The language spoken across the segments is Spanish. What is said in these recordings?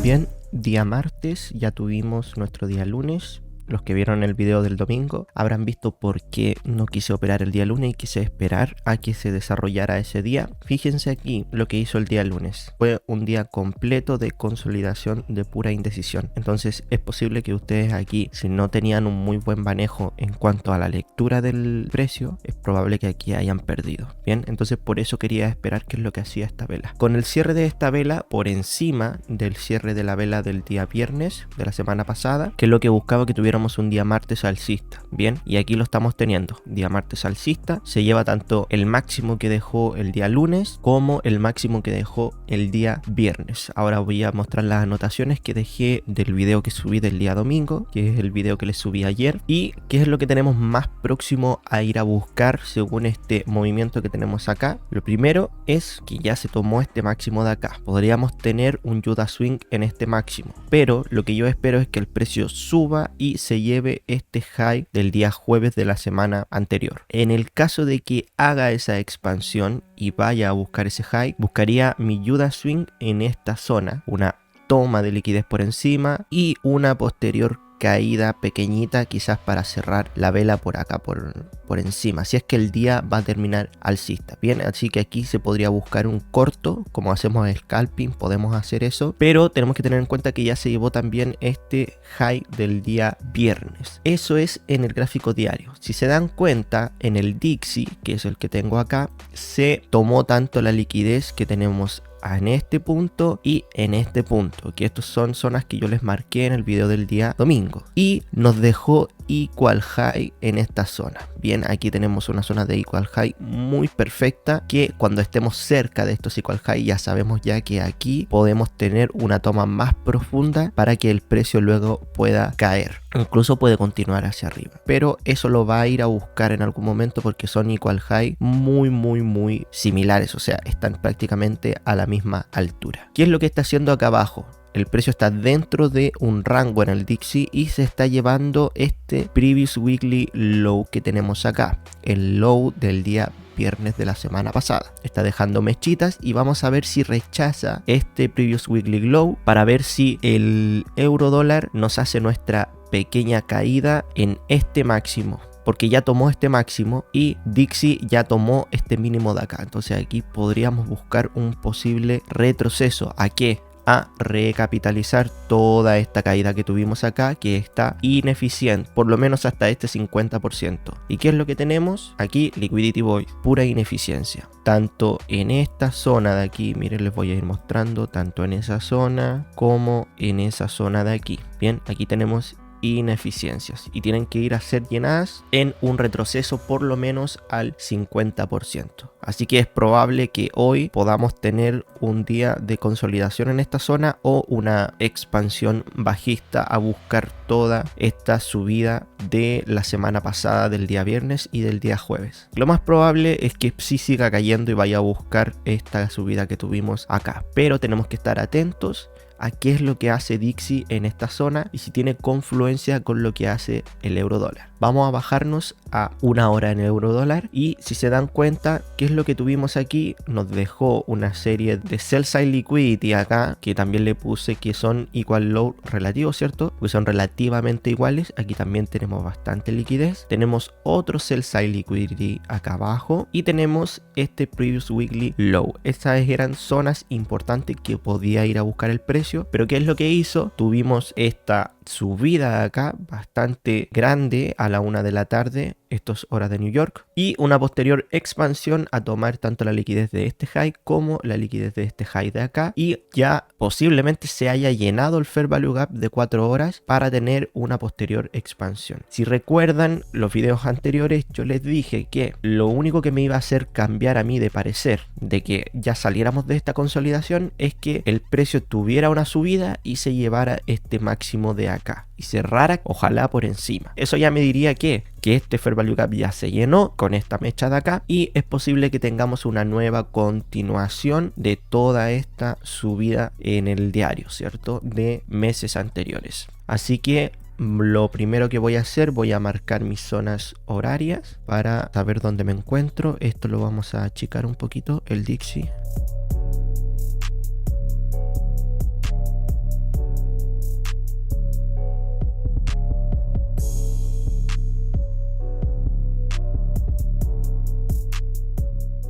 Bien, día martes, ya tuvimos nuestro día lunes. Los que vieron el video del domingo habrán visto por qué no quise operar el día lunes y quise esperar a que se desarrollara ese día. Fíjense aquí lo que hizo el día lunes. Fue un día completo de consolidación de pura indecisión. Entonces es posible que ustedes aquí, si no tenían un muy buen manejo en cuanto a la lectura del precio, es probable que aquí hayan perdido. Bien, entonces por eso quería esperar qué es lo que hacía esta vela. Con el cierre de esta vela por encima del cierre de la vela del día viernes de la semana pasada, que es lo que buscaba que tuviera un día martes alcista. Bien, y aquí lo estamos teniendo. Día martes alcista, se lleva tanto el máximo que dejó el día lunes como el máximo que dejó el día viernes. Ahora voy a mostrar las anotaciones que dejé del video que subí del día domingo, que es el video que les subí ayer, y qué es lo que tenemos más próximo a ir a buscar según este movimiento que tenemos acá. Lo primero es que ya se tomó este máximo de acá. Podríamos tener un Judas Swing en este máximo, pero lo que yo espero es que el precio suba y se lleve este high del día jueves de la semana anterior. En el caso de que haga esa expansión y vaya a buscar ese high, buscaría mi Judas Swing en esta zona, una toma de liquidez por encima y una posterior caída pequeñita, quizás para cerrar la vela por acá por encima, si es que el día va a terminar alcista. Bien, así que aquí se podría buscar un corto, como hacemos scalping, podemos hacer eso, pero tenemos que tener en cuenta que ya se llevó también este high del día viernes. Eso es en el gráfico diario. Si se dan cuenta, en el Dixie, que es el que tengo acá, se tomó tanto la liquidez que tenemos en este punto y en este punto, que estos son zonas que yo les marqué en el video del día domingo, y nos dejó equal high en esta zona. Bien, aquí tenemos una zona de equal high muy perfecta, que cuando estemos cerca de estos equal high ya sabemos ya que aquí podemos tener una toma más profunda para que el precio luego pueda caer, incluso puede continuar hacia arriba, pero eso lo va a ir a buscar en algún momento porque son equal high muy similares, o sea, están prácticamente a la misma altura. ¿Qué es lo que está haciendo acá abajo? El precio está dentro de un rango en el Dixie y se está llevando este previous weekly low que tenemos acá, el low del día viernes de la semana pasada. Está dejando mechitas y vamos a ver si rechaza este previous weekly low para ver si el euro dólar nos hace nuestra pequeña caída en este máximo, porque ya tomó este máximo y Dixie ya tomó este mínimo de acá. Entonces aquí podríamos buscar un posible retroceso. ¿A qué? A recapitalizar toda esta caída que tuvimos acá, que está ineficiente, por lo menos hasta este 50%. ¿Y qué es lo que tenemos? Aquí Liquidity Void, pura ineficiencia. Tanto en esta zona de aquí, miren, les voy a ir mostrando, tanto en esa zona como en esa zona de aquí. Bien, aquí tenemos ineficiencias y tienen que ir a ser llenadas en un retroceso por lo menos al 50%. Así que es probable que hoy podamos tener un día de consolidación en esta zona o una expansión bajista a buscar toda esta subida de la semana pasada, del día viernes y del día jueves. Lo más probable es que sí siga cayendo y vaya a buscar esta subida que tuvimos acá, pero tenemos que estar atentos a qué es lo que hace Dixie en esta zona y si tiene confluencia con lo que hace el euro dólar. Vamos a bajarnos a una hora en el euro dólar y si se dan cuenta, ¿qué es lo que tuvimos aquí? Nos dejó una serie de sell side liquidity acá, que también le puse que son equal low relativo, ¿cierto? Pues son relativamente iguales. Aquí también tenemos bastante liquidez. Tenemos otro sell side liquidity acá abajo y tenemos este previous weekly low. Estas eran zonas importantes que podía ir a buscar el precio, pero ¿qué es lo que hizo? Tuvimos esta subida acá bastante grande a la 1 de la tarde, estas horas de New York, y una posterior expansión a tomar tanto la liquidez de este high como la liquidez de este high de acá, y ya posiblemente se haya llenado el Fair Value Gap de 4 horas para tener una posterior expansión. Si recuerdan los videos anteriores, yo les dije que lo único que me iba a hacer cambiar a mí de parecer de que ya saliéramos de esta consolidación es que el precio tuviera una subida y se llevara este máximo de acá. acá y cerrara ojalá por encima. Eso ya me diría que este Fair Value Gap ya se llenó con esta mecha de acá y es posible que tengamos una nueva continuación de toda esta subida en el diario, ¿cierto? De meses anteriores. Así que lo primero que voy a hacer, voy a marcar mis zonas horarias para saber dónde me encuentro. Esto lo vamos a achicar un poquito, el Dixie.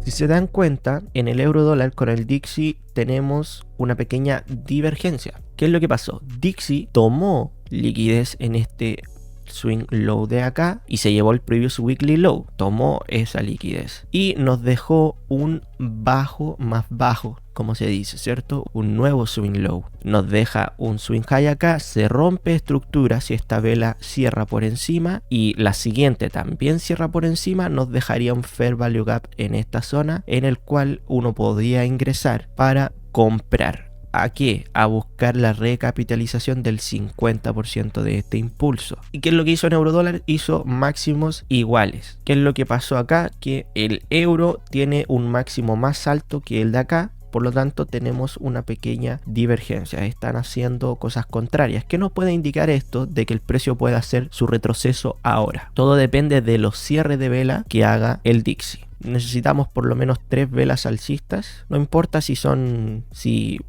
Si se dan cuenta, en el euro dólar con el Dixie tenemos una pequeña divergencia. ¿Qué es lo que pasó? Dixie tomó liquidez en este swing low de acá y se llevó el previous weekly low, tomó esa liquidez y nos dejó un bajo más bajo, como se dice, ¿cierto? Un nuevo swing low, nos deja un swing high acá, se rompe estructura si esta vela cierra por encima y la siguiente también cierra por encima, nos dejaría un fair value gap en esta zona en el cual uno podría ingresar para comprar. ¿A qué? A buscar la recapitalización del 50% de este impulso. ¿Y qué es lo que hizo en eurodólar? Hizo máximos iguales. ¿Qué es lo que pasó acá? Que el euro tiene un máximo más alto que el de acá. Por lo tanto tenemos una pequeña divergencia, están haciendo cosas contrarias. ¿Qué nos puede indicar esto? De que el precio puede hacer su retroceso ahora. Todo depende de los cierres de vela que haga el Dixie. Necesitamos por lo menos 3 velas alcistas. No importa si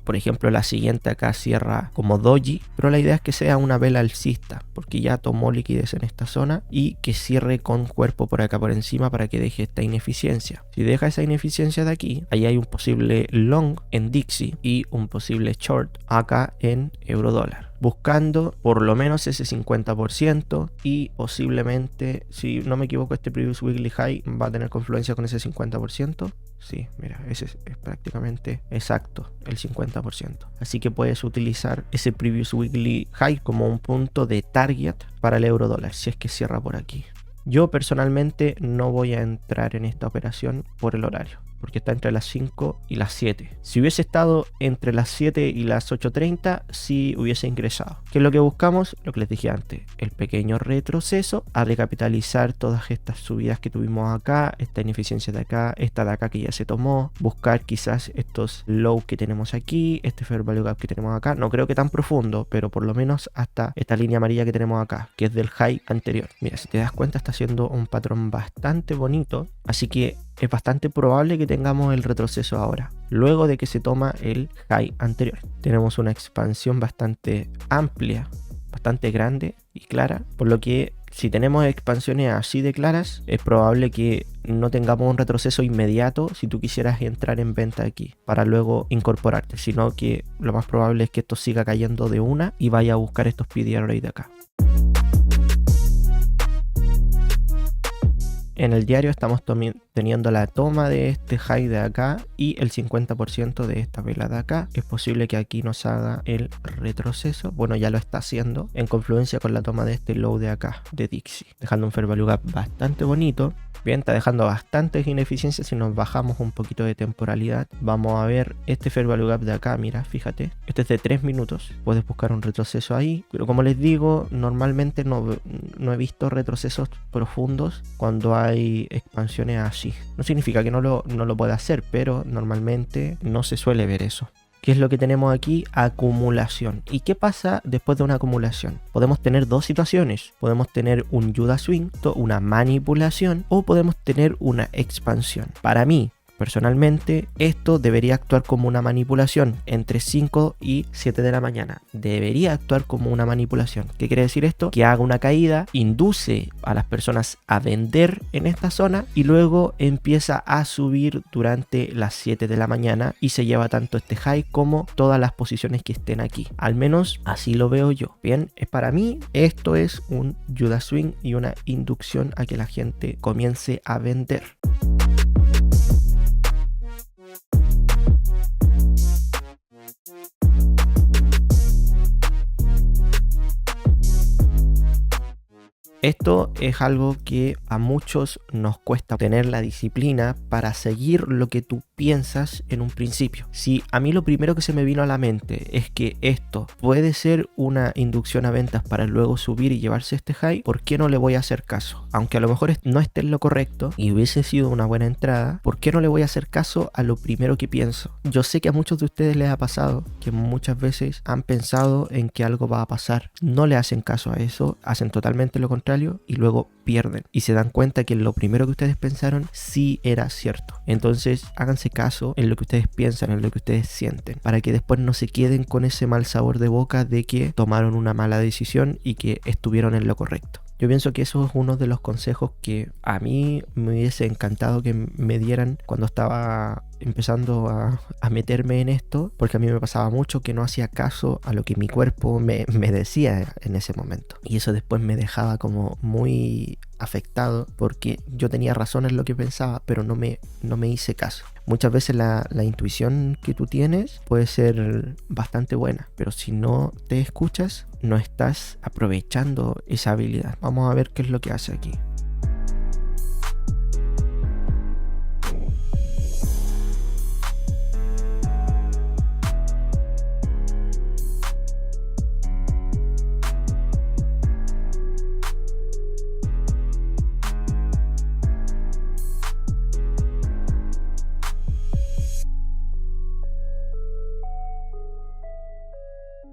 por ejemplo la siguiente acá cierra como doji, pero la idea es que sea una vela alcista porque ya tomó liquidez en esta zona y que cierre con cuerpo por acá por encima para que deje esta ineficiencia. Si deja esa ineficiencia de aquí, ahí hay un posible long en Dixie y un posible short acá en eurodólar, buscando por lo menos ese 50% y posiblemente, si no me equivoco, este previous weekly high va a tener confluencia con ese 50%. Sí, mira, ese es prácticamente exacto, el 50%. Así que puedes utilizar ese previous weekly high como un punto de target para el euro dólar si es que cierra por aquí. Yo personalmente no voy a entrar en esta operación por el horario, porque está entre las 5 y las 7. Si hubiese estado entre las 7 y las 8:30, sí hubiese ingresado. ¿Qué es lo que buscamos? Lo que les dije antes, el pequeño retroceso, a recapitalizar todas estas subidas que tuvimos acá, esta ineficiencia de acá, esta de acá que ya se tomó, buscar quizás estos low que tenemos aquí, este fair value gap que tenemos acá, no creo que tan profundo, pero por lo menos hasta esta línea amarilla que tenemos acá, que es del high anterior. Mira, si te das cuenta está haciendo un patrón bastante bonito, así que es bastante probable que tengamos el retroceso ahora, luego de que se toma el high anterior. Tenemos una expansión bastante amplia, bastante grande y clara, por lo que si tenemos expansiones así de claras, es probable que no tengamos un retroceso inmediato si tú quisieras entrar en venta aquí para luego incorporarte, sino que lo más probable es que esto siga cayendo de una y vaya a buscar estos PDRA de acá. En el diario estamos teniendo la toma de este high de acá y el 50% de esta vela de acá. Es posible que aquí nos haga el retroceso. Bueno, ya lo está haciendo en confluencia con la toma de este low de acá, de Dixie, dejando un fair value gap bastante bonito. Bien, está dejando bastantes ineficiencias. Si nos bajamos un poquito de temporalidad, vamos a ver este fair value gap de acá. Mira, fíjate, este es de 3 minutos. Puedes buscar un retroceso ahí, pero como les digo, normalmente no he visto retrocesos profundos cuando hay expansiones así. No significa que no lo pueda hacer, pero normalmente no se suele ver eso. ¿Qué es lo que tenemos aquí? Acumulación. ¿Y qué pasa después de una acumulación? Podemos tener dos situaciones. Podemos tener un Judas Swing, una manipulación, o podemos tener una expansión. Para mí, personalmente, esto debería actuar como una manipulación entre 5 y 7 de la mañana. Debería actuar como una manipulación. ¿Qué quiere decir esto? Que haga una caída, induce a las personas a vender en esta zona y luego empieza a subir durante las 7 de la mañana y se lleva tanto este high como todas las posiciones que estén aquí. Al menos así lo veo yo. Bien, para mí esto es un Judas Swing y una inducción a que la gente comience a vender. Esto es algo que a muchos nos cuesta tener la disciplina para seguir lo que tú piensas en un principio. Si a mí lo primero que se me vino a la mente es que esto puede ser una inducción a ventas para luego subir y llevarse este high, ¿por qué no le voy a hacer caso? Aunque a lo mejor no esté en lo correcto y hubiese sido una buena entrada, ¿por qué no le voy a hacer caso a lo primero que pienso? Yo sé que a muchos de ustedes les ha pasado que muchas veces han pensado en que algo va a pasar, no le hacen caso a eso, hacen totalmente lo contrario y luego pierden y se dan cuenta que lo primero que ustedes pensaron sí era cierto. Entonces háganse caso en lo que ustedes piensan, en lo que ustedes sienten, para que después no se queden con ese mal sabor de boca de que tomaron una mala decisión y que estuvieron en lo correcto. Yo pienso que eso es uno de los consejos que a mí me hubiese encantado que me dieran cuando estaba empezando a meterme en esto, porque a mí me pasaba mucho que no hacía caso a lo que mi cuerpo me decía en ese momento. Y eso después me dejaba como muy afectado porque yo tenía razón en lo que pensaba, pero no me hice caso. Muchas veces la intuición que tú tienes puede ser bastante buena, pero si no te escuchas, no estás aprovechando esa habilidad. Vamos a ver qué es lo que hace aquí.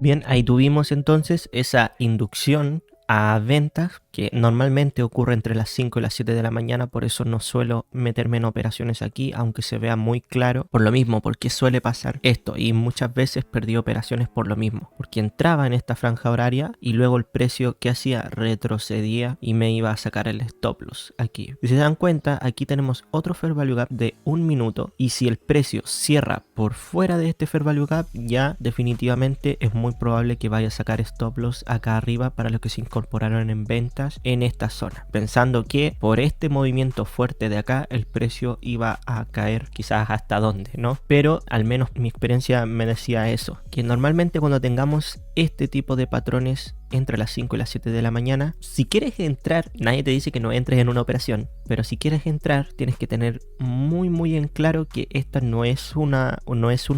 Bien, ahí tuvimos entonces esa inducción a ventas que normalmente ocurre entre las 5 y las 7 de la mañana, por eso no suelo meterme en operaciones aquí, aunque se vea muy claro, por lo mismo, porque suele pasar esto y muchas veces perdí operaciones por lo mismo, porque entraba en esta franja horaria y luego el precio que hacía retrocedía y me iba a sacar el stop loss aquí. Si se dan cuenta, aquí tenemos otro fair value gap de 1 minuto y si el precio cierra por fuera de este fair value gap, ya definitivamente es muy probable que vaya a sacar stop loss acá arriba para los que se incorporaron en ventas en esta zona, pensando que por este movimiento fuerte de acá el precio iba a caer quizás hasta dónde, ¿no? Pero al menos mi experiencia me decía eso, que normalmente cuando tengamos este tipo de patrones entre las 5 y las 7 de la mañana, si quieres entrar, nadie te dice que no entres en una operación, pero si quieres entrar tienes que tener muy en claro que esta no es un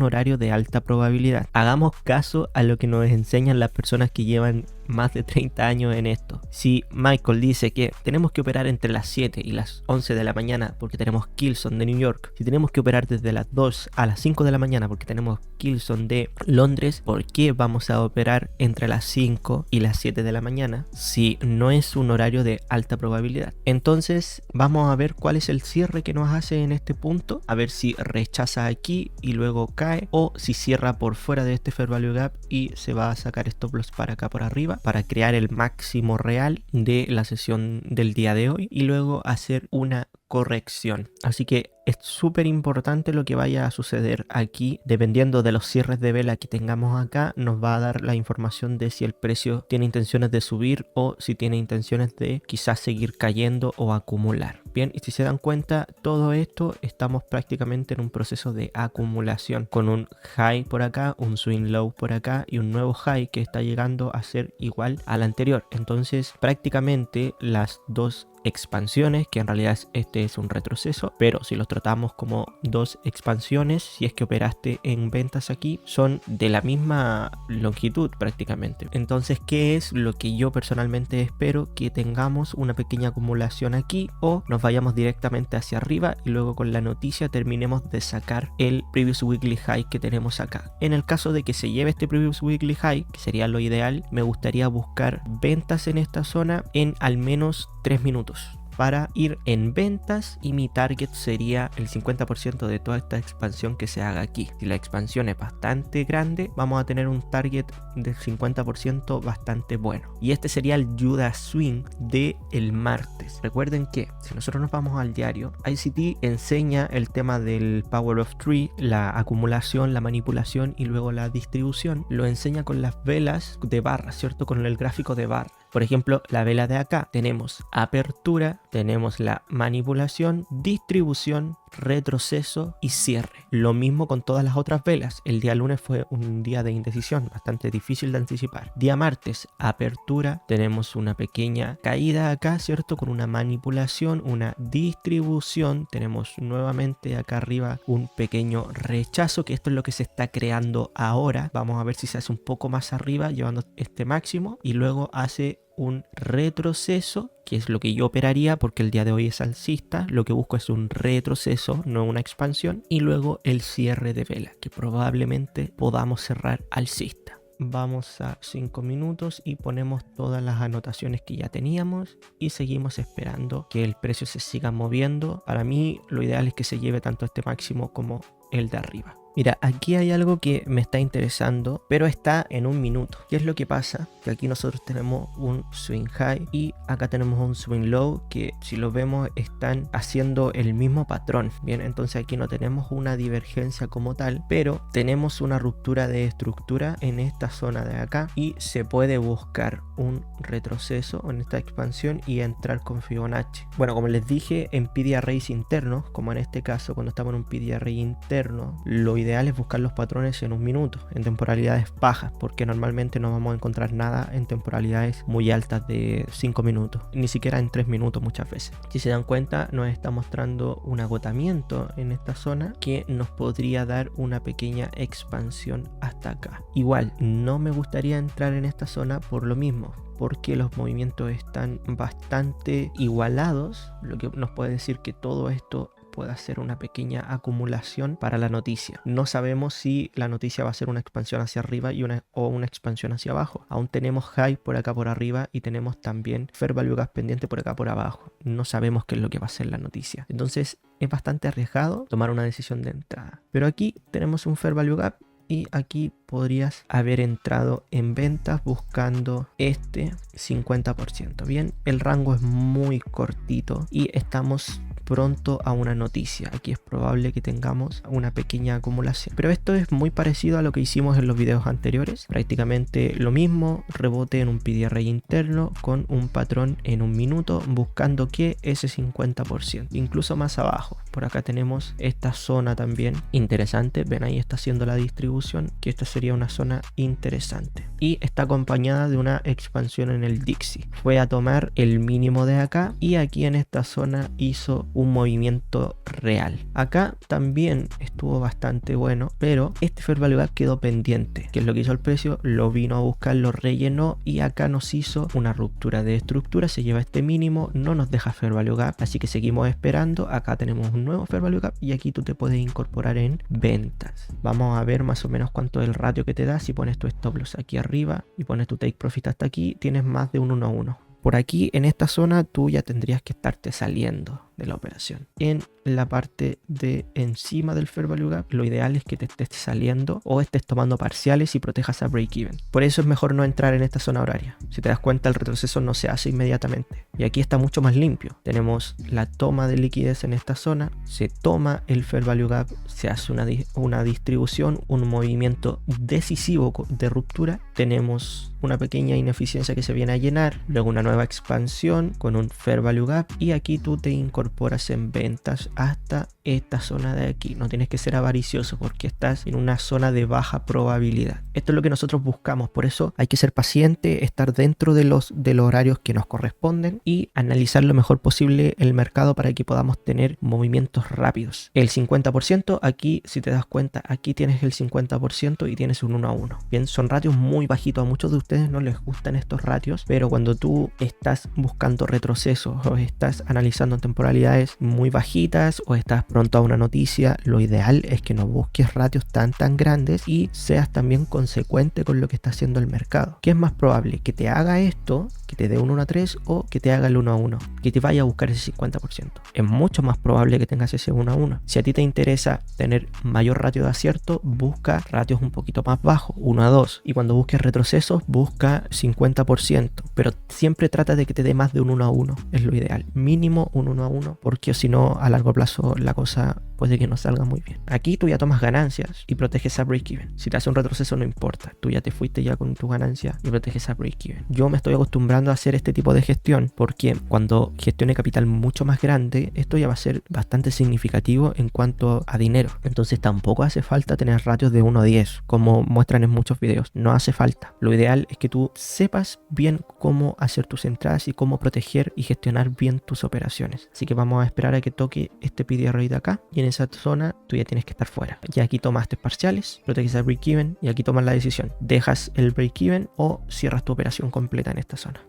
horario de alta probabilidad. Hagamos caso a lo que nos enseñan las personas que llevan más de 30 años en esto. Si Michael dice que tenemos que operar entre las 7 y las 11 de la mañana porque tenemos Killzone de New York, si tenemos que operar desde las 2 a las 5 de la mañana porque tenemos Killzone de Londres, ¿por qué vamos a operar entre las 5 y las 7 de la mañana si no es un horario de alta probabilidad? Entonces vamos a ver cuál es el cierre que nos hace en este punto, a ver si rechaza aquí y luego cae, o si cierra por fuera de este fair value gap y se va a sacar stop loss para acá por arriba para crear el máximo real de la sesión del día de hoy y luego hacer una corrección. Así que es súper importante lo que vaya a suceder aquí. Dependiendo de los cierres de vela que tengamos acá, nos va a dar la información de si el precio tiene intenciones de subir o si tiene intenciones de quizás seguir cayendo o acumular. Bien, y si se dan cuenta, todo esto estamos prácticamente en un proceso de acumulación con un high por acá, un swing low por acá y un nuevo high que está llegando a ser igual al anterior. Entonces prácticamente las dos expansiones, que en realidad este es un retroceso, pero si los tratamos como dos expansiones, si es que operaste en ventas aquí, son de la misma longitud prácticamente. Entonces, ¿qué es lo que yo personalmente espero? Que tengamos una pequeña acumulación aquí o nos vayamos directamente hacia arriba y luego con la noticia terminemos de sacar el previous weekly high que tenemos acá. En el caso de que se lleve este previous weekly high, que sería lo ideal, me gustaría buscar ventas en esta zona en al menos 3 minutos para ir en ventas y mi target sería el 50% de toda esta expansión que se haga aquí. Si la expansión es bastante grande, vamos a tener un target del 50% bastante bueno. Y este sería el Judas Swing del martes. Recuerden que si nosotros nos vamos al diario, ICT enseña el tema del Power of Three, la acumulación, la manipulación y luego la distribución. Lo enseña con las velas de barra, ¿cierto? Con el gráfico de barra. Por ejemplo, la vela de acá tenemos apertura, tenemos la manipulación, distribución, retroceso y cierre. Lo mismo con todas las otras velas. El día lunes fue un día de indecisión, bastante difícil de anticipar. Día martes, apertura, tenemos una pequeña caída acá, ¿cierto? Con una manipulación, una distribución, tenemos nuevamente acá arriba un pequeño rechazo, que esto es lo que se está creando ahora. Vamos a ver si se hace un poco más arriba, llevando este máximo, y luego hace un retroceso, que es lo que yo operaría porque el día de hoy es alcista. Lo que busco es un retroceso, no una expansión, y luego el cierre de vela, que probablemente podamos cerrar alcista. Vamos a 5 minutos y ponemos todas las anotaciones que ya teníamos y seguimos esperando que el precio se siga moviendo. Para mí lo ideal es que se lleve tanto este máximo como el de arriba. Mira, aquí hay algo que me está interesando, pero está en un minuto. ¿Qué es lo que pasa? Que aquí nosotros tenemos un swing high y acá tenemos un swing low, que si lo vemos están haciendo el mismo patrón. Bien, entonces aquí no tenemos una divergencia como tal, pero tenemos una ruptura de estructura en esta zona de acá y se puede buscar un retroceso en esta expansión y entrar con Fibonacci. Bueno, como les dije, en PD arrays internos, como en este caso cuando estamos en un PD array interno, lo ideal es buscar los patrones en un minuto, en temporalidades bajas, porque normalmente no vamos a encontrar nada en temporalidades muy altas de 5 minutos, ni siquiera en 3 minutos muchas veces. Si se dan cuenta, nos está mostrando un agotamiento en esta zona que nos podría dar una pequeña expansión hasta acá. Igual, no me gustaría entrar en esta zona por lo mismo, porque los movimientos están bastante igualados, lo que nos puede decir que todo esto puede hacer una pequeña acumulación para la noticia. No sabemos si la noticia va a ser una expansión hacia arriba o una expansión hacia abajo. Aún tenemos high por acá por arriba y tenemos también fair value gap pendiente por acá por abajo. No sabemos qué es lo que va a ser la noticia. Entonces es bastante arriesgado tomar una decisión de entrada. Pero aquí tenemos un fair value gap y aquí podrías haber entrado en ventas buscando este 50%. Bien, el rango es muy cortito y estamos pronto a una noticia. Aquí es probable que tengamos una pequeña acumulación, pero esto es muy parecido a lo que hicimos en los videos anteriores. Prácticamente lo mismo, rebote en un PD array interno con un patrón en un minuto buscando que ese 50%, incluso más abajo. Por acá tenemos esta zona también interesante. Ven, ahí está haciendo la distribución, que esta sería una zona interesante y está acompañada de una expansión en el Dixie. Fue a tomar el mínimo de acá y aquí en esta zona hizo un movimiento real. Acá también estuvo bastante bueno, pero este fair value gap quedó pendiente. ¿Qué es lo que hizo el precio? Lo vino a buscar, lo rellenó y acá nos hizo una ruptura de estructura. Se lleva este mínimo, no nos deja fair value gap, así que seguimos esperando. Acá tenemos un nuevo fair value gap y aquí tú te puedes incorporar en ventas. Vamos a ver más o menos cuánto es el ratio que te da. Si pones tu stop loss aquí arriba y pones tu take profit hasta aquí, tienes más de un 1 a 1. Por aquí en esta zona tú ya tendrías que estarte saliendo de la operación. En la parte de encima del fair value gap, lo ideal es que te estés saliendo o estés tomando parciales y protejas a break even. Por eso es mejor no entrar en esta zona horaria. Si te das cuenta, el retroceso no se hace inmediatamente y aquí está mucho más limpio. Tenemos la toma de liquidez en esta zona, se toma el fair value gap, se hace una distribución, un movimiento decisivo de ruptura, tenemos una pequeña ineficiencia que se viene a llenar, luego una nueva expansión con un fair value gap y aquí tú te incorporas en ventas hasta esta zona de aquí. No tienes que ser avaricioso porque estás en una zona de baja probabilidad. Esto es lo que nosotros buscamos, por eso hay que ser paciente, estar dentro de los horarios que nos corresponden y analizar lo mejor posible el mercado para que podamos tener movimientos rápidos. El 50% aquí, si te das cuenta, aquí tienes el 50% y tienes un 1 a 1. Bien, son ratios muy bajitos. A muchos de ustedes no les gustan estos ratios, pero cuando tú estás buscando retrocesos o estás analizando temporalidades muy bajitas o estás pronto a una noticia, lo ideal es que no busques ratios tan grandes y seas también consecuente con lo que está haciendo el mercado. ¿Qué es más probable? ¿Que te haga esto, que te dé un 1 a 3 o que te haga el 1 a 1? Que te vaya a buscar ese 50%. Es mucho más probable que tengas ese 1 a 1. Si a ti te interesa tener mayor ratio de acierto, busca ratios un poquito más bajos, 1 a 2. Y cuando busques retrocesos, busca 50%. Pero siempre trata de que te dé más de un 1 a 1. Es lo ideal. Mínimo un 1 a 1, porque si no, a largo plazo la cosa puede que no salga muy bien. Aquí tú ya tomas ganancias y proteges a break-even. Si te hace un retroceso no importa, tú ya te fuiste ya con tu ganancia y proteges a break-even. Yo me estoy acostumbrando a hacer este tipo de gestión porque cuando gestione capital mucho más grande, esto ya va a ser bastante significativo en cuanto a dinero. Entonces tampoco hace falta tener ratios de 1 a 10, como muestran en muchos videos. No hace falta. Lo ideal es que tú sepas bien cómo hacer tus entradas y cómo proteger y gestionar bien tus operaciones. Así que vamos a esperar a que toque este PDR de acá, y en esa zona tú ya tienes que estar fuera. Ya aquí tomaste parciales, proteges al break-even y aquí tomas la decisión. ¿Dejas el break-even o cierras tu operación completa en esta zona?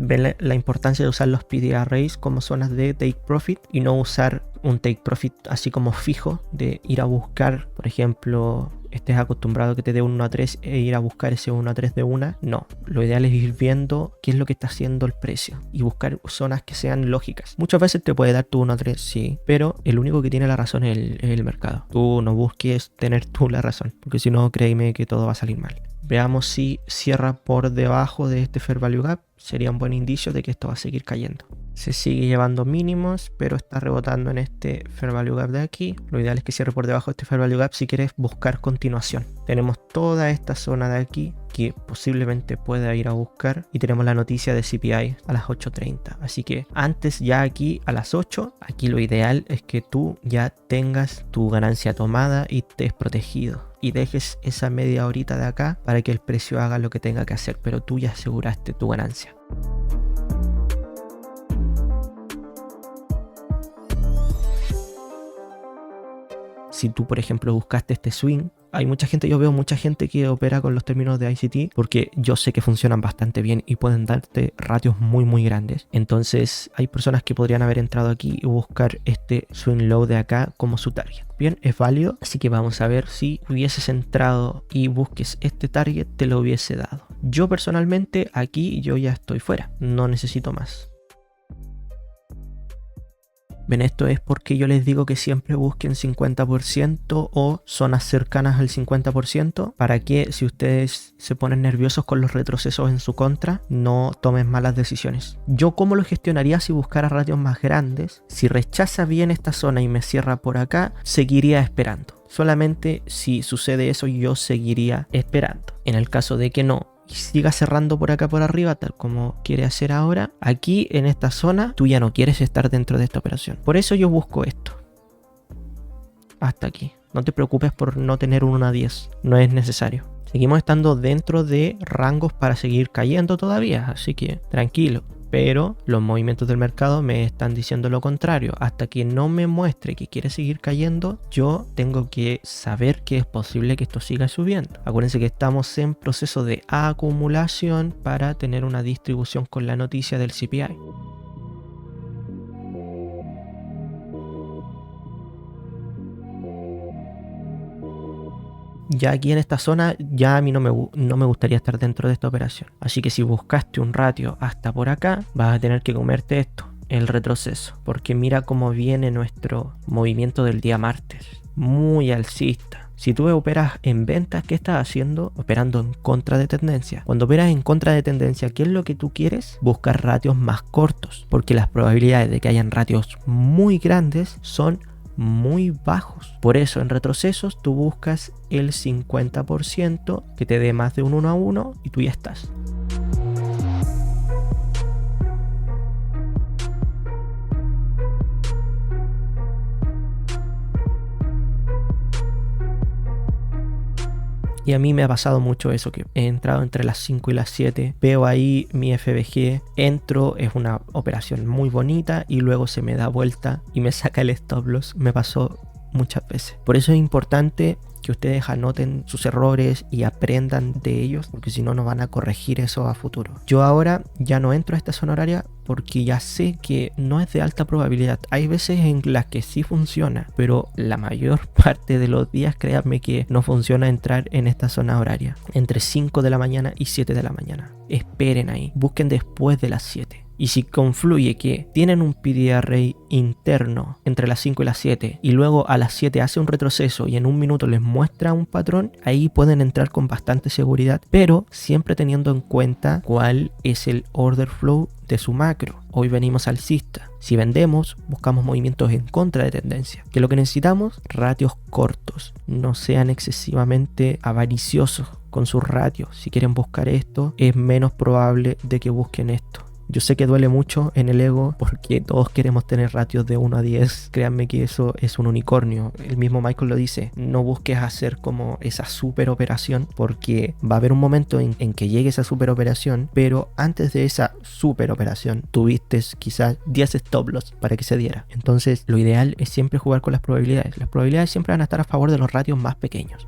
Ven la importancia de usar los PDRs como zonas de take profit y no usar un take profit así como fijo de ir a buscar, por ejemplo, estés acostumbrado a que te dé un 1 a 3 e ir a buscar ese 1 a 3 de una. No, lo ideal es ir viendo qué es lo que está haciendo el precio y buscar zonas que sean lógicas. Muchas veces te puede dar tu 1 a 3, sí, pero el único que tiene la razón es el mercado. Tú no busques tener tú la razón, porque si no, créeme que todo va a salir mal. Veamos si cierra por debajo de este Fair Value Gap. Sería un buen indicio de que esto va a seguir cayendo. Se sigue llevando mínimos, pero está rebotando en este Fair Value Gap de aquí. Lo ideal es que cierre por debajo de este Fair Value Gap si quieres buscar continuación. Tenemos toda esta zona de aquí que posiblemente pueda ir a buscar, y tenemos la noticia de CPI a las 8:30. Así que antes, ya aquí a las 8, aquí lo ideal es que tú ya tengas tu ganancia tomada y estés protegido. Y dejes esa media horita de acá para que el precio haga lo que tenga que hacer, pero tú ya aseguraste tu ganancia. Si tú, por ejemplo, buscaste este swing, hay mucha gente, yo veo mucha gente que opera con los términos de ICT porque yo sé que funcionan bastante bien y pueden darte ratios muy grandes. Entonces hay personas que podrían haber entrado aquí y buscar este swing low de acá como su target. Bien, es válido, así que vamos a ver si hubieses entrado y busques este target, te lo hubiese dado. Yo personalmente aquí yo ya estoy fuera, no necesito más. Ven, esto es porque yo les digo que siempre busquen 50% o zonas cercanas al 50% para que si ustedes se ponen nerviosos con los retrocesos en su contra, no tomen malas decisiones. Yo cómo lo gestionaría si buscara ratios más grandes. Si rechaza bien esta zona y me cierra por acá, seguiría esperando. Solamente si sucede eso, yo seguiría esperando. En el caso de que no, y siga cerrando por acá por arriba, tal como quiere hacer ahora, aquí en esta zona tú ya no quieres estar dentro de esta operación. Por eso yo busco esto hasta aquí. No te preocupes por no tener un 1 a 10, no es necesario. Seguimos estando dentro de rangos para seguir cayendo todavía, así que tranquilo. Pero los movimientos del mercado me están diciendo lo contrario. Hasta que no me muestre que quiere seguir cayendo, yo tengo que saber que es posible que esto siga subiendo. Acuérdense que estamos en proceso de acumulación para tener una distribución con la noticia del CPI. Ya aquí en esta zona, ya a mí no me gustaría estar dentro de esta operación. Así que si buscaste un ratio hasta por acá, vas a tener que comerte esto, el retroceso. Porque mira cómo viene nuestro movimiento del día martes. Muy alcista. Si tú operas en ventas, ¿qué estás haciendo? Operando en contra de tendencia. Cuando operas en contra de tendencia, ¿qué es lo que tú quieres? Buscar ratios más cortos. Porque las probabilidades de que hayan ratios muy grandes son muy bajos. Por eso en retrocesos tú buscas el 50% que te dé más de un 1 a 1 y tú ya estás. Y a mí me ha pasado mucho eso, que he entrado entre las 5 y las 7, veo ahí mi FBG, entro, es una operación muy bonita y luego se me da vuelta y me saca el stop loss. Me pasó muchas veces. Por eso es importante que ustedes anoten sus errores y aprendan de ellos, porque si no, no van a corregir eso a futuro. Yo ahora ya no entro a esta zona horaria porque ya sé que no es de alta probabilidad. Hay veces en las que sí funciona, pero la mayor parte de los días, créanme que no funciona entrar en esta zona horaria entre 5 de la mañana y 7 de la mañana. Esperen ahí, busquen después de las 7. Y si confluye que tienen un PD array interno entre las 5 y las 7 y luego a las 7 hace un retroceso y en un minuto les muestra un patrón, ahí pueden entrar con bastante seguridad, pero siempre teniendo en cuenta cuál es el order flow de su macro. Hoy venimos alcista. Si vendemos, buscamos movimientos en contra de tendencia. Que lo que necesitamos, ratios cortos. No sean excesivamente avariciosos con sus ratios. Si quieren buscar esto, es menos probable de que busquen esto. Yo sé que duele mucho en el ego porque todos queremos tener ratios de 1 a 10. Créanme que eso es un unicornio. El mismo Michael lo dice. No busques hacer como esa super operación porque va a haber un momento en que llegue esa super operación, pero antes de esa super operación tuviste quizás 10 stop loss para que se diera. Entonces lo ideal es siempre jugar con las probabilidades. Las probabilidades siempre van a estar a favor de los ratios más pequeños.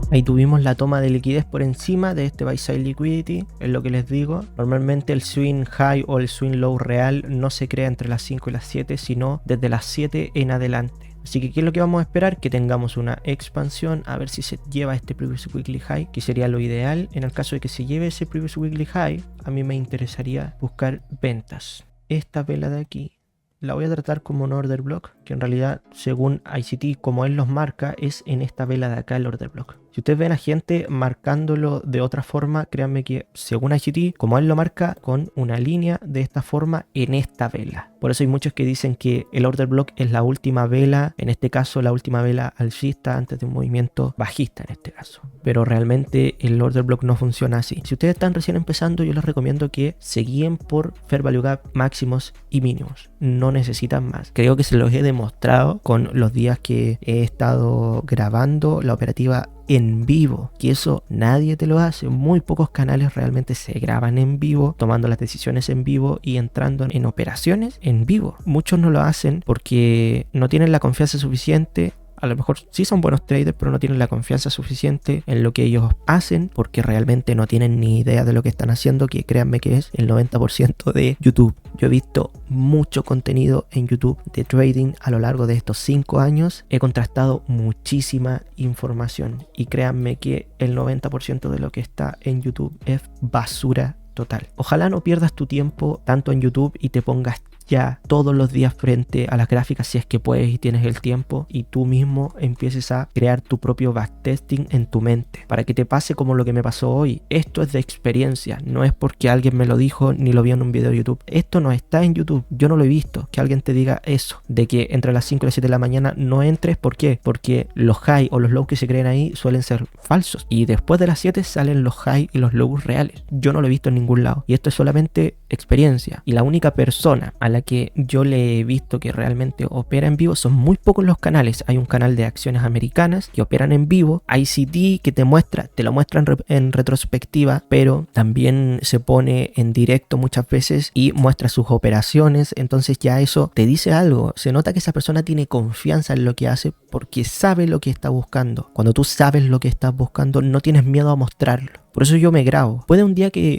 Ahí tuvimos la toma de liquidez por encima de este buy side liquidity, es lo que les digo. Normalmente el swing high o el swing low real no se crea entre las 5 y las 7, sino desde las 7 en adelante. Así que ¿qué es lo que vamos a esperar? Que tengamos una expansión, a ver si se lleva este previous weekly high, que sería lo ideal. En el caso de que se lleve ese previous weekly high, a mí me interesaría buscar ventas. Esta vela de aquí la voy a tratar como un order block, que en realidad según ICT como él los marca es en esta vela de acá el order block. Si ustedes ven a gente marcándolo de otra forma, créanme que según ICT, como él lo marca, con una línea de esta forma en esta vela. Por eso hay muchos que dicen que el order block es la última vela, en este caso la última vela alcista antes de un movimiento bajista en este caso. Pero realmente el order block no funciona así. Si ustedes están recién empezando, yo les recomiendo que se guíen por Fair Value Gap máximos y mínimos. No necesitan más. Creo que se los he demostrado con los días que he estado grabando la operativa en vivo, que eso nadie te lo hace. Muy pocos canales realmente se graban en vivo, tomando las decisiones en vivo y entrando en operaciones en vivo. Muchos no lo hacen porque no tienen la confianza suficiente. A lo mejor sí son buenos traders, pero no tienen la confianza suficiente en lo que ellos hacen porque realmente no tienen ni idea de lo que están haciendo, que créanme que es el 90% de YouTube. Yo he visto mucho contenido en YouTube de trading a lo largo de estos 5 años. He contrastado muchísima información y créanme que el 90% de lo que está en YouTube es basura total. Ojalá no pierdas tu tiempo tanto en YouTube y te pongas ya todos los días frente a las gráficas si es que puedes y tienes el tiempo y tú mismo empieces a crear tu propio backtesting en tu mente para que te pase como lo que me pasó hoy. Esto es de experiencia, no es porque alguien me lo dijo ni lo vi en un video de YouTube. Esto no está en YouTube, yo no lo he visto, que alguien te diga eso, de que entre las 5 y las 7 de la mañana no entres. ¿Por qué? Porque los high o los low que se creen ahí suelen ser falsos y después de las 7 salen los high y los lows reales. Yo no lo he visto en ningún lado y esto es solamente experiencia y la única persona a la que yo le he visto que realmente opera en vivo son muy pocos los canales. Hay un canal de acciones americanas que operan en vivo, ICT que te lo muestra en retrospectiva, pero también se pone en directo muchas veces y muestra sus operaciones. Entonces ya eso te dice algo, se nota que esa persona tiene confianza en lo que hace porque sabe lo que está buscando. Cuando tú sabes lo que estás buscando, no tienes miedo a mostrarlo. Por eso yo me grabo. Puede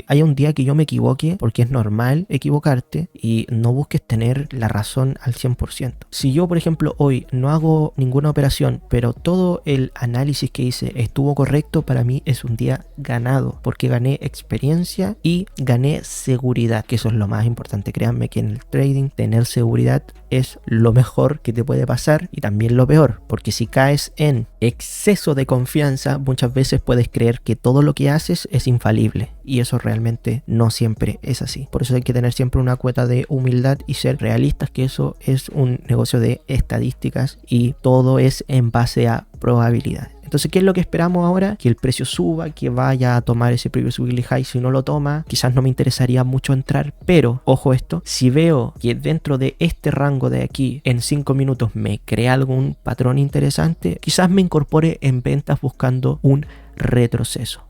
haya un día que yo me equivoque, porque es normal equivocarte y no busques tener la razón al 100%. Si yo, por ejemplo, hoy no hago ninguna operación, pero todo el análisis que hice estuvo correcto, para mí es un día ganado, porque gané experiencia y gané seguridad, que eso es lo más importante. Créanme que en el trading tener seguridad es lo mejor que te puede pasar y también lo peor, porque si caes en exceso de confianza, muchas veces puedes creer que todo lo que haces es infalible y eso realmente no siempre es así. Por eso hay que tener siempre una cuota de humildad y ser realistas, que eso es un negocio de estadísticas y todo es en base a probabilidad. Entonces, ¿qué es lo que esperamos ahora? Que el precio suba, que vaya a tomar ese previous weekly high. Si no lo toma, quizás no me interesaría mucho entrar, pero ojo esto, si veo que dentro de este rango de aquí en 5 minutos me crea algún patrón interesante, quizás me incorpore en ventas buscando un retroceso.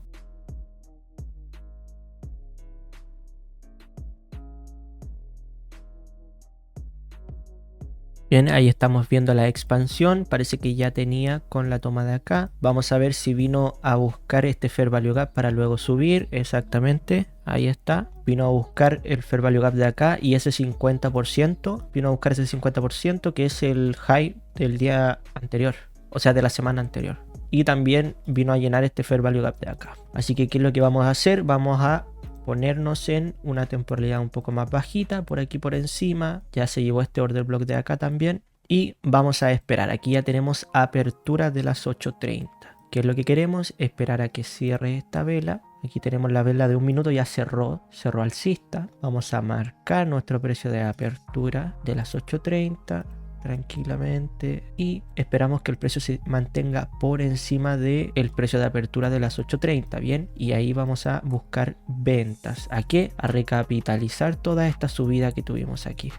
Bien, ahí estamos viendo la expansión, parece que ya tenía con la toma de acá. Vamos a ver si vino a buscar este Fair Value Gap para luego subir, exactamente, ahí está. Vino a buscar el Fair Value Gap de acá y ese 50%, vino a buscar ese 50% que es el high del día anterior, o sea de la semana anterior. Y también vino a llenar este Fair Value Gap de acá. Así que ¿qué es lo que vamos a hacer? Vamos a ponernos en una temporalidad un poco más bajita, por aquí por encima. Ya se llevó este order block de acá también. Y vamos a esperar. Aquí ya tenemos apertura de las 8:30. ¿Qué es lo que queremos? Esperar a que cierre esta vela. Aquí tenemos la vela de 1 minuto, ya cerró alcista. Vamos a marcar nuestro precio de apertura de las 8:30. Tranquilamente y esperamos que el precio se mantenga por encima del precio de apertura de las 8:30, bien, y ahí vamos a buscar ventas. ¿A qué? A recapitalizar toda esta subida que tuvimos aquí.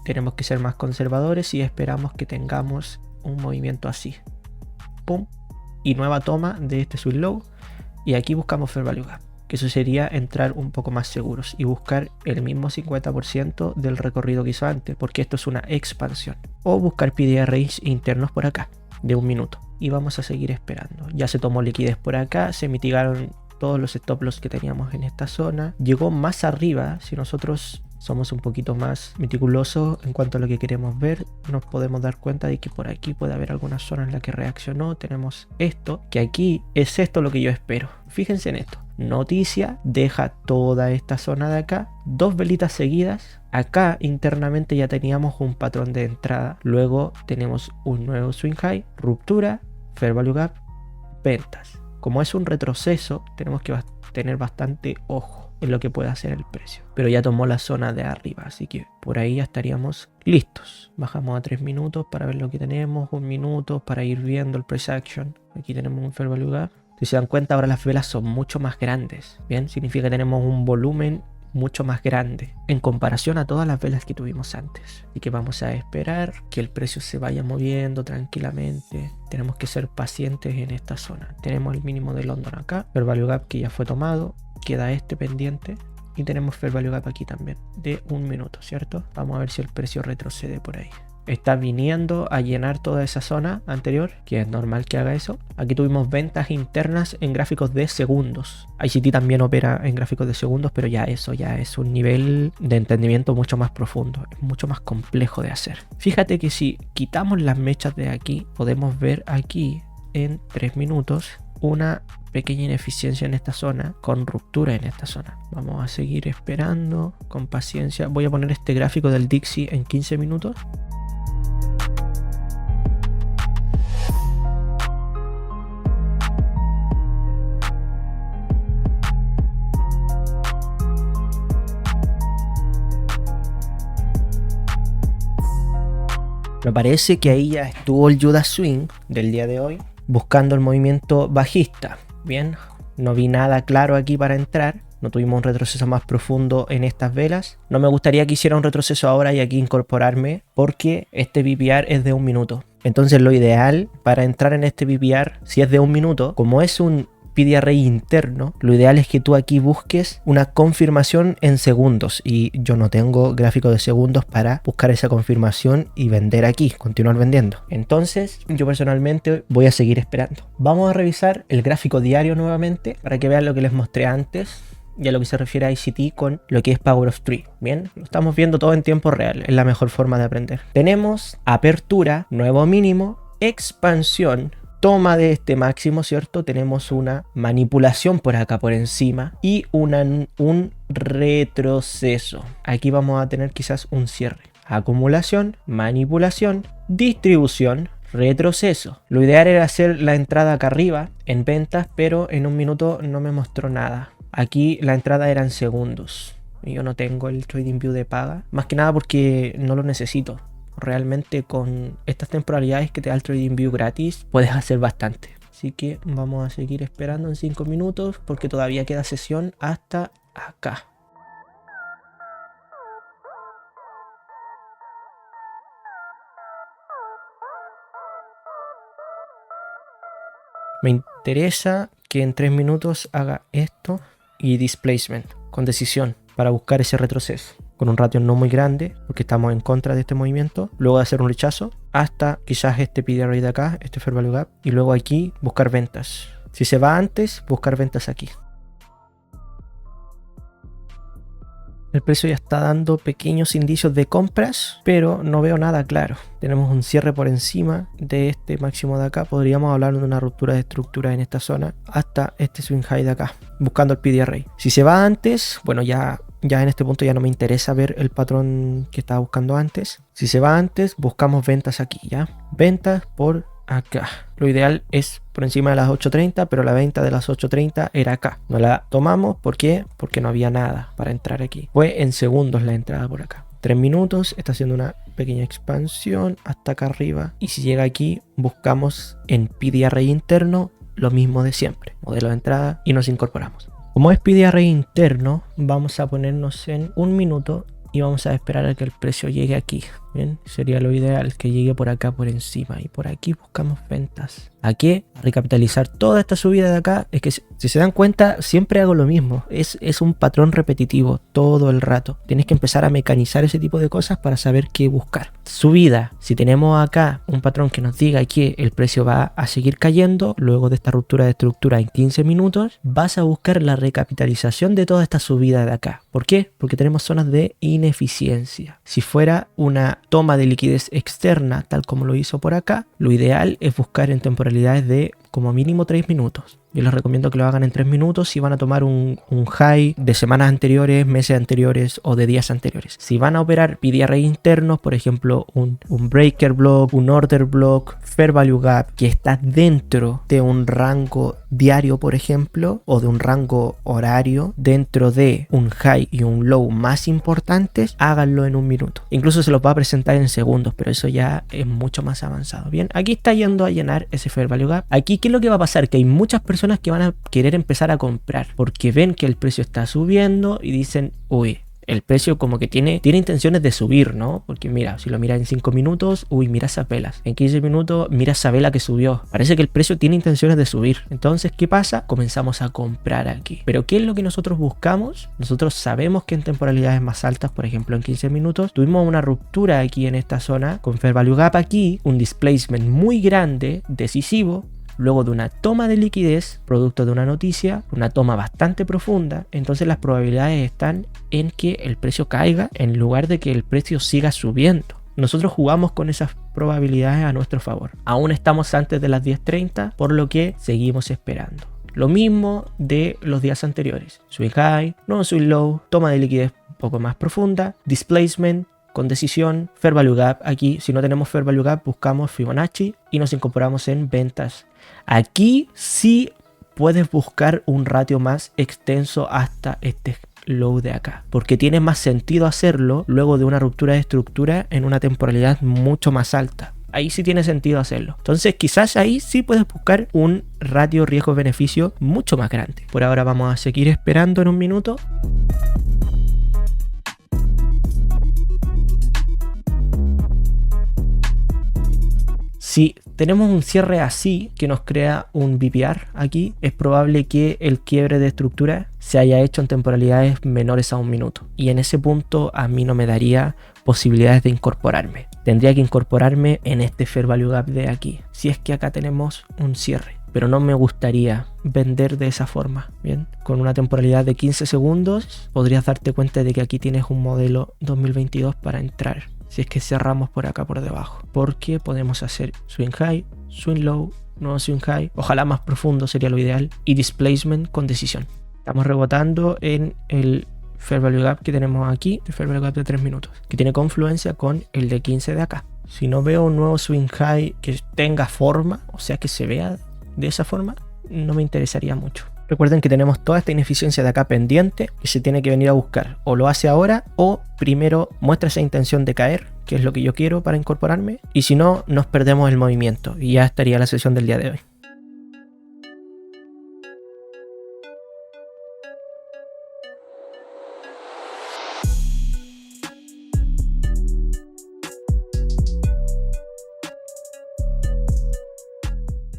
Tenemos que ser más conservadores y esperamos que tengamos un movimiento así, pum, y nueva toma de este swing low, y aquí buscamos Fair Value Gap, que eso sería entrar un poco más seguros y buscar el mismo 50% del recorrido que hizo antes, porque esto es una expansión. O buscar PDA range internos por acá, de 1 minuto. Y vamos a seguir esperando. Ya se tomó liquidez por acá, se mitigaron todos los stop loss que teníamos en esta zona. Llegó más arriba, si nosotros somos un poquito más meticulosos en cuanto a lo que queremos ver, nos podemos dar cuenta de que por aquí puede haber alguna zona en la que reaccionó. Tenemos esto, que aquí es esto lo que yo espero. Fíjense en esto. Noticia, deja toda esta zona de acá, 2 velitas seguidas. Acá internamente ya teníamos un patrón de entrada. Luego tenemos un nuevo swing high, ruptura, Fair Value Gap, ventas. Como es un retroceso, tenemos que tener bastante ojo en lo que puede hacer el precio. Pero ya tomó la zona de arriba, así que por ahí ya estaríamos listos. Bajamos a 3 minutos para ver lo que tenemos, 1 minuto para ir viendo el price action. Aquí tenemos un Fair Value Gap. Si se dan cuenta, ahora las velas son mucho más grandes. Bien, significa que tenemos un volumen mucho más grande en comparación a todas las velas que tuvimos antes. Así que vamos a esperar que el precio se vaya moviendo tranquilamente. Tenemos que ser pacientes en esta zona. Tenemos el mínimo de London acá, Fair Value Gap que ya fue tomado, queda este pendiente y tenemos Fair Value Gap aquí también de 1 minuto, ¿cierto? Vamos a ver si el precio retrocede por ahí. Está viniendo a llenar toda esa zona anterior, que es normal que haga eso. Aquí tuvimos ventas internas en gráficos de segundos. ICT también opera en gráficos de segundos, pero ya eso ya es un nivel de entendimiento mucho más profundo, mucho más complejo de hacer. Fíjate que si quitamos las mechas de aquí, podemos ver aquí en 3 minutos una pequeña ineficiencia en esta zona con ruptura en esta zona. Vamos a seguir esperando con paciencia. Voy a poner este gráfico del Dixie en 15 minutos. Me parece que ahí ya estuvo el Judas Swing del día de hoy, buscando el movimiento bajista. Bien, no vi nada claro aquí para entrar. No tuvimos un retroceso más profundo en estas velas. No me gustaría que hiciera un retroceso ahora y aquí incorporarme, porque este VPR es de 1 minuto. Entonces lo ideal para entrar en este VPR, si es de 1 minuto, como es un PDA interno, lo ideal es que tú aquí busques una confirmación en segundos, y yo no tengo gráfico de segundos para buscar esa confirmación y vender aquí, continuar vendiendo. Entonces yo personalmente voy a seguir esperando. Vamos a revisar el gráfico diario nuevamente para que vean lo que les mostré antes y a lo que se refiere a ICT con lo que es Power of Three. Bien, lo estamos viendo todo en tiempo real, es la mejor forma de aprender. Tenemos apertura, nuevo mínimo, expansión, toma de este máximo, ¿cierto? Tenemos una manipulación por acá por encima y un retroceso. Aquí vamos a tener quizás un cierre. Acumulación, manipulación, distribución, retroceso. Lo ideal era hacer la entrada acá arriba en ventas, pero en 1 minuto no me mostró nada. Aquí la entrada era en segundos. Yo no tengo el TradingView de paga, más que nada porque no lo necesito. Realmente con estas temporalidades que te da el TradingView gratis puedes hacer bastante. Así que vamos a seguir esperando en 5 minutos porque todavía queda sesión hasta acá. Me interesa que en 3 minutos haga esto. y displacement con decisión para buscar ese retroceso con un ratio no muy grande porque estamos en contra de este movimiento, luego de hacer un rechazo hasta quizás este PDRA de acá, este Fair Value Gap, y luego aquí buscar ventas. Si se va antes, buscar ventas aquí. El precio ya está dando pequeños indicios de compras, pero no veo nada claro. Tenemos un cierre por encima de este máximo de acá. Podríamos hablar de una ruptura de estructura en esta zona hasta este swing high de acá, buscando el PDRA. Si se va antes, bueno, ya en este punto ya no me interesa ver el patrón que estaba buscando antes. Si se va antes, buscamos ventas aquí, ¿ya? Ventas por acá. Lo ideal es por encima de las 8.30, pero la venta de las 8.30 era acá. No la tomamos, ¿por qué? Porque no había nada para entrar aquí. Fue en segundos la entrada por acá. 3 minutos, está haciendo una pequeña expansión hasta acá arriba. Y si llega aquí, buscamos en PDRA interno lo mismo de siempre. Modelo de entrada y nos incorporamos. Como es PDRA interno, vamos a ponernos en 1 minuto y vamos a esperar a que el precio llegue aquí. Bien, sería lo ideal que llegue por acá por encima y por aquí buscamos ventas. ¿A qué? A recapitalizar toda esta subida de acá. Es que si se dan cuenta, siempre hago lo mismo. Es un patrón repetitivo todo el rato. Tienes que empezar a mecanizar ese tipo de cosas para saber qué buscar. Subida. Si tenemos acá un patrón que nos diga que el precio va a seguir cayendo luego de esta ruptura de estructura en 15 minutos, vas a buscar la recapitalización de toda esta subida de acá. ¿Por qué? Porque tenemos zonas de ineficiencia. Si fuera una toma de liquidez externa, tal como lo hizo por acá, lo ideal es buscar en temporalidades de como mínimo 3 minutos. Yo les recomiendo que lo hagan en 3 minutos si van a tomar un high de semanas anteriores, meses anteriores o de días anteriores. Si van a operar PDRA internos, por ejemplo, un breaker block, un order block, fair value gap, que está dentro de un rango diario, por ejemplo, o de un rango horario, dentro de un high y un low más importantes, háganlo en 1 minuto. Incluso se los va a presentar en segundos, pero eso ya es mucho más avanzado. Bien, aquí está yendo a llenar ese fair value gap. Aquí, ¿qué es lo que va a pasar? Que hay muchas personas que van a querer empezar a comprar porque ven que el precio está subiendo y dicen, uy, el precio como que tiene intenciones de subir, ¿no? Porque mira, si lo miras en 5 minutos, uy, mira esas velas. En 15 minutos, mira esa vela que subió. Parece que el precio tiene intenciones de subir. Entonces, ¿qué pasa? Comenzamos a comprar aquí. Pero ¿qué es lo que nosotros buscamos? Nosotros sabemos que en temporalidades más altas, por ejemplo en 15 minutos, tuvimos una ruptura aquí en esta zona con Fair Value Gap aquí, un displacement muy grande, decisivo, luego de una toma de liquidez, producto de una noticia, una toma bastante profunda. Entonces las probabilidades están en que el precio caiga en lugar de que el precio siga subiendo. Nosotros jugamos con esas probabilidades a nuestro favor. Aún estamos antes de las 10:30, por lo que seguimos esperando. Lo mismo de los días anteriores. Swing high, no swing low, toma de liquidez un poco más profunda, displacement con decisión, fair value gap. Aquí, si no tenemos fair value gap, buscamos Fibonacci y nos incorporamos en ventas. Aquí sí puedes buscar un ratio más extenso hasta este low de acá, porque tiene más sentido hacerlo luego de una ruptura de estructura en una temporalidad mucho más alta. Ahí sí tiene sentido hacerlo. Entonces quizás ahí sí puedes buscar un ratio riesgo-beneficio mucho más grande. Por ahora vamos a seguir esperando en 1 minuto. Si tenemos un cierre así que nos crea un VPR aquí, es probable que el quiebre de estructura se haya hecho en temporalidades menores a 1 minuto. Y en ese punto a mí no me daría posibilidades de incorporarme. Tendría que incorporarme en este Fair Value Gap de aquí, si es que acá tenemos un cierre. Pero no me gustaría vender de esa forma, ¿bien? Con una temporalidad de 15 segundos podrías darte cuenta de que aquí tienes un modelo 2022 para entrar. Si es que cerramos por acá por debajo, porque podemos hacer swing high, swing low, nuevo swing high, ojalá más profundo sería lo ideal, y displacement con decisión. Estamos rebotando en el Fair Value Gap que tenemos aquí, el Fair Value Gap de 3 minutos, que tiene confluencia con el de 15 de acá. Si no veo un nuevo swing high que tenga forma, o sea que se vea de esa forma, no me interesaría mucho. Recuerden que tenemos toda esta ineficiencia de acá pendiente que se tiene que venir a buscar. O lo hace ahora o primero muestra esa intención de caer, que es lo que yo quiero para incorporarme. Y si no, nos perdemos el movimiento y ya estaría la sesión del día de hoy.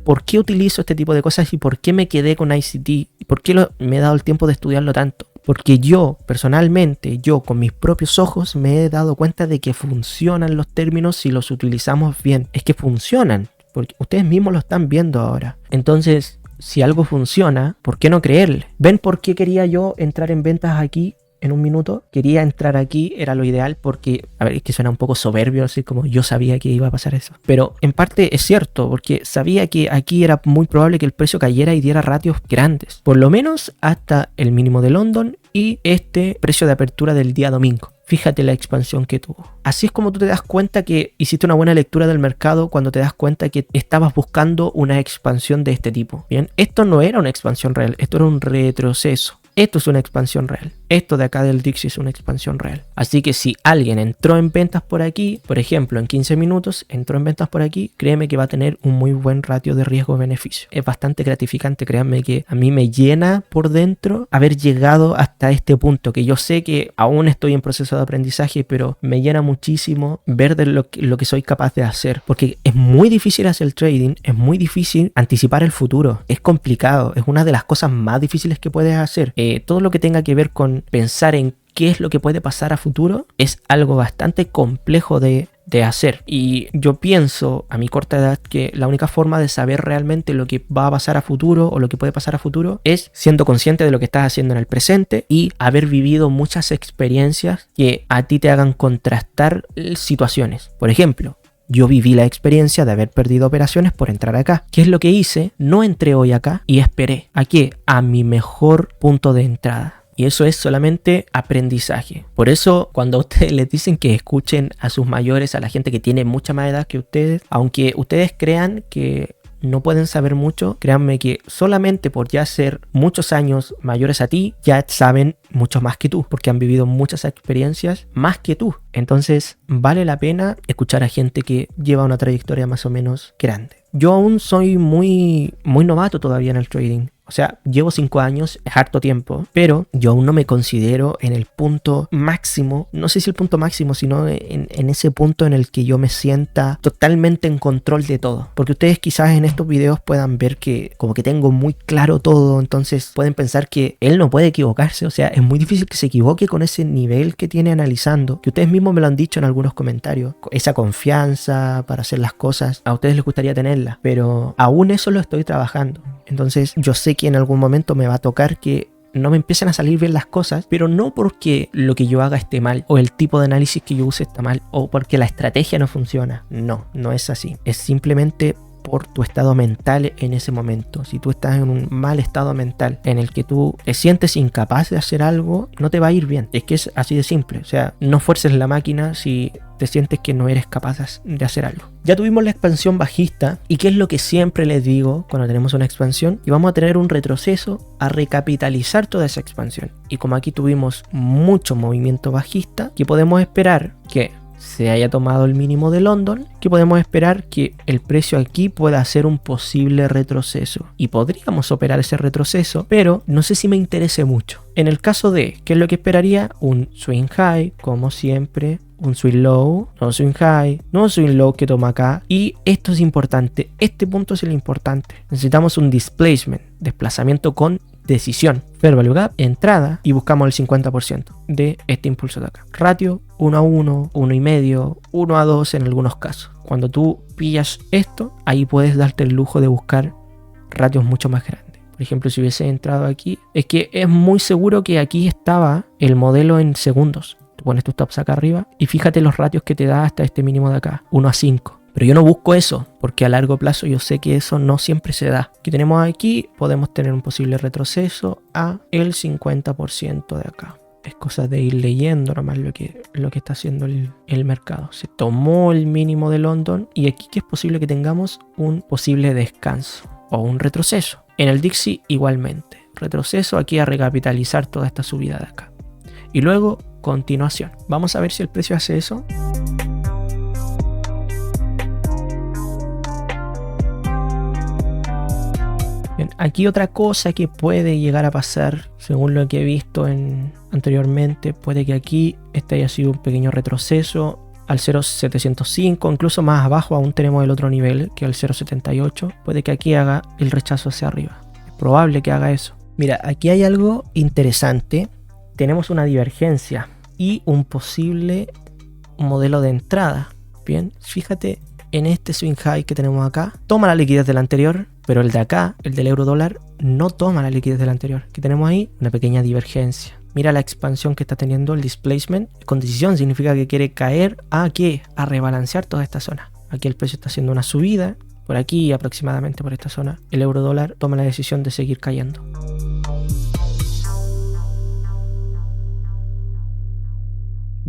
por qué utilizo este tipo de cosas y por qué me quedé con ICT y por qué me he dado el tiempo de estudiarlo tanto. Porque yo, personalmente, yo con mis propios ojos me he dado cuenta de que funcionan los términos si los utilizamos bien. Es que funcionan, porque ustedes mismos lo están viendo ahora. Entonces, si algo funciona, ¿por qué no creerle? ¿Ven por qué quería yo entrar en ventas aquí? En un minuto, quería entrar aquí, era lo ideal porque, a ver, es que suena un poco soberbio, así como yo sabía que iba a pasar eso. Pero en parte es cierto, porque sabía que aquí era muy probable que el precio cayera y diera ratios grandes. Por lo menos hasta el mínimo de London y este precio de apertura del día domingo. Fíjate la expansión que tuvo. Así es como tú te das cuenta que hiciste una buena lectura del mercado cuando te das cuenta que estabas buscando una expansión de este tipo. Bien, esto no era una expansión real, esto era un retroceso. Esto es una expansión real. Esto de acá del Dixie es una expansión real. Así que si alguien entró en ventas por aquí, por ejemplo, en 15 minutos, entró en ventas por aquí, créeme que va a tener un muy buen ratio de riesgo-beneficio. Es bastante gratificante, créanme que a mí me llena por dentro haber llegado hasta este punto, que yo sé que aún estoy en proceso de aprendizaje, pero me llena muchísimo ver de lo que soy capaz de hacer. Porque es muy difícil hacer el trading, es muy difícil anticipar el futuro, es complicado, es una de las cosas más difíciles que puedes hacer. Todo lo que tenga que ver con pensar en qué es lo que puede pasar a futuro es algo bastante complejo de hacer. Y yo pienso a mi corta edad que la única forma de saber realmente lo que va a pasar a futuro o lo que puede pasar a futuro es siendo consciente de lo que estás haciendo en el presente y haber vivido muchas experiencias que a ti te hagan contrastar situaciones. Por ejemplo, yo viví la experiencia de haber perdido operaciones por entrar acá. ¿Qué es lo que hice? No entré hoy acá y esperé. ¿A qué? A mi mejor punto de entrada. Y eso es solamente aprendizaje. Por eso, cuando a ustedes les dicen que escuchen a sus mayores, a la gente que tiene mucha más edad que ustedes, aunque ustedes crean que no pueden saber mucho, créanme que solamente por ya ser muchos años mayores a ti, ya saben mucho más que tú, porque han vivido muchas experiencias más que tú. Entonces, vale la pena escuchar a gente que lleva una trayectoria más o menos grande. Yo aún soy muy novato todavía en el trading. O sea, llevo 5 años, es harto tiempo, pero yo aún no me considero en el punto máximo, no sé si el punto máximo, sino en ese punto en el que yo me sienta totalmente en control de todo. Porque ustedes quizás en estos videos puedan ver que como que tengo muy claro todo, entonces pueden pensar que él no puede equivocarse. O sea, es muy difícil que se equivoque con ese nivel que tiene analizando, que ustedes mismos me lo han dicho en algunos comentarios. Esa confianza para hacer las cosas, a ustedes les gustaría tenerla, pero aún eso lo estoy trabajando. Entonces yo sé que en algún momento me va a tocar que no me empiecen a salir bien las cosas, pero no porque lo que yo haga esté mal o el tipo de análisis que yo use está mal o porque la estrategia no funciona. No, no es así. Es simplemente por tu estado mental en ese momento. Si tú estás en un mal estado mental en el que tú te sientes incapaz de hacer algo, no te va a ir bien. Es que es así de simple. O sea, no fuerces la máquina si te sientes que no eres capaz de hacer algo. Ya tuvimos la expansión bajista y qué es lo que siempre les digo cuando tenemos una expansión, y vamos a tener un retroceso a recapitalizar toda esa expansión. Y como aquí tuvimos mucho movimiento bajista, ¿qué podemos esperar? Que se haya tomado el mínimo de London, que podemos esperar que el precio aquí pueda hacer un posible retroceso y podríamos operar ese retroceso, pero no sé si me interese mucho. En el caso de, ¿qué es lo que esperaría? Un swing high, como siempre, un swing low, no swing high, no swing low que toma acá, y esto es importante, este punto es el importante. Necesitamos un displacement, desplazamiento con decisión, fair value gap, entrada, y buscamos el 50% de este impulso de acá. Ratio 1 a 1, 1,5, 1 a 2 en algunos casos. Cuando tú pillas esto, ahí puedes darte el lujo de buscar ratios mucho más grandes. Por ejemplo, si hubiese entrado aquí, es que es muy seguro que aquí estaba el modelo en segundos. Tú pones tus stops acá arriba y fíjate los ratios que te da hasta este mínimo de acá, 1 a 5. Pero yo no busco eso, porque a largo plazo yo sé que eso no siempre se da. Que tenemos aquí, podemos tener un posible retroceso a el 50% de acá. Es cosa de ir leyendo nomás lo que está haciendo el mercado. Se tomó el mínimo de London y aquí que es posible que tengamos un posible descanso o un retroceso. En el Dixie igualmente. Retroceso aquí a recapitalizar toda esta subida de acá. Y luego continuación. Vamos a ver si el precio hace eso. Bien, aquí otra cosa que puede llegar a pasar, según lo que he visto anteriormente, puede que aquí este haya sido un pequeño retroceso al 0.705, incluso más abajo aún tenemos el otro nivel que es el 0.78. Puede que aquí haga el rechazo hacia arriba, es probable que haga eso. Mira, aquí hay algo interesante, tenemos una divergencia y un posible modelo de entrada. Bien, fíjate en este swing high que tenemos acá, toma la liquidez del anterior, pero el de acá, el del euro dólar, no toma la liquidez del anterior. Que tenemos ahí una pequeña divergencia. Mira la expansión que está teniendo el displacement. Condición significa que quiere caer a ¿qué? A rebalancear toda esta zona. Aquí el precio está haciendo una subida, por aquí aproximadamente por esta zona. El euro dólar toma la decisión de seguir cayendo.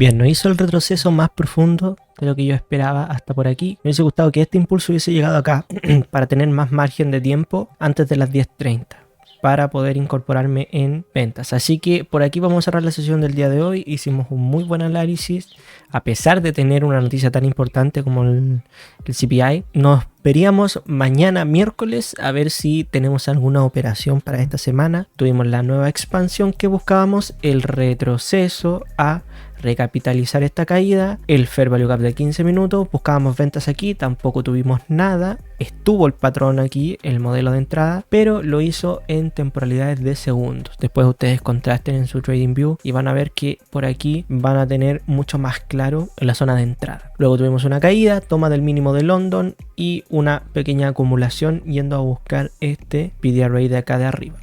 Bien, nos hizo el retroceso más profundo de lo que yo esperaba hasta por aquí. Me hubiese gustado que este impulso hubiese llegado acá para tener más margen de tiempo antes de las 10:30 para poder incorporarme en ventas. Así que por aquí vamos a cerrar la sesión del día de hoy. Hicimos un muy buen análisis a pesar de tener una noticia tan importante como el CPI. Nos veríamos mañana miércoles a ver si tenemos alguna operación para esta semana. Tuvimos la nueva expansión que buscábamos, el retroceso a recapitalizar esta caída, el fair value gap de 15 minutos, buscábamos ventas aquí, tampoco tuvimos nada, estuvo el patrón aquí, el modelo de entrada, pero lo hizo en temporalidades de segundos. Después ustedes contrasten en su trading view y van a ver que por aquí van a tener mucho más claro en la zona de entrada. Luego tuvimos una caída, toma del mínimo de London y una pequeña acumulación yendo a buscar este PD array de acá de arriba.